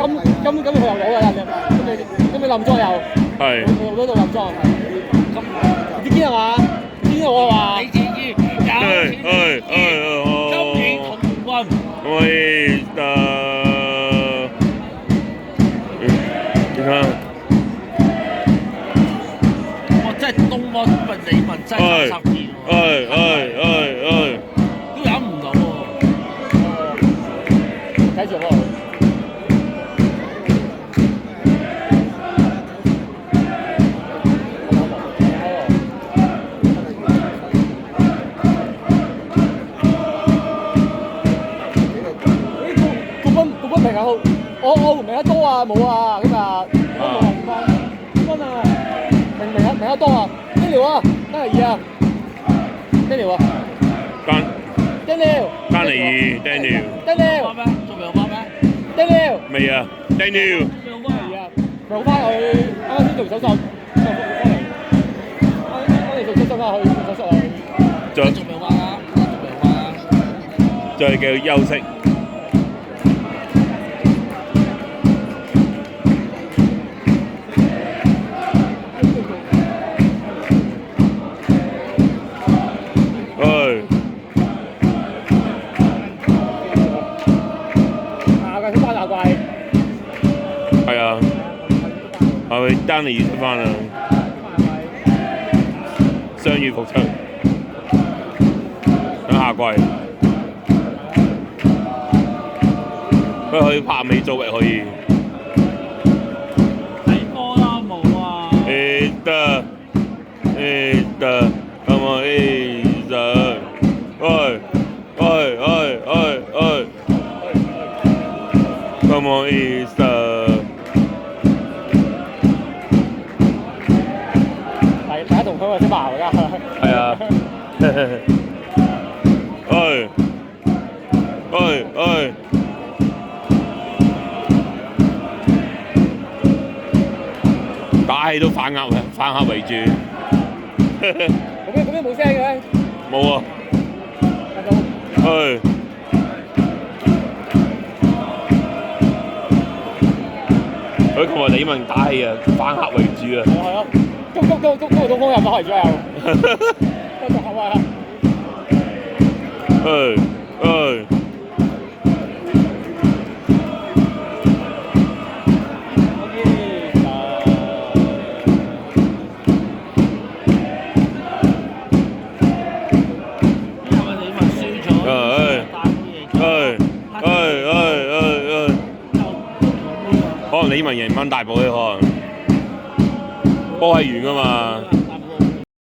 咁佢又攞啦，咁你冧裝又係攞到冧裝，你知堅係嘛？你知我係嘛？你知有錢今年同冠軍。喂你看，哇！真係東方李文真係10年喎，都飲唔到喎。睇住喎。冠軍名啊，我名得多啊，冇啊，今日冠軍啊，名得多啊，邊條啊？單尼爾啊，邊條啊？Daniel 咩？仲未有翻咩？ Daniel 未啊 Daniel 未有翻係啊，咪好翻佢啱啱先做手術，翻嚟做手術啊，去做手術啊。仲未有翻啊？仲未有翻啊？再叫休息。係啊，係咪丹尼爾出翻啦？傷愈復出，等下季。佢可以拍美足嘅可以。睇波啦冇啊！得，咁我得，喂，come on Easter。大家同佢話識矛㗎。係啊。打氣都反客為主。嗰邊冇聲嘅。冇啊。佢同埋李文打氣啊，反客為主啊。係咯，中鋒入咗嚟左右。繼續係啊。可能李文贏翻大埔咧，可能波係圓㗎嘛。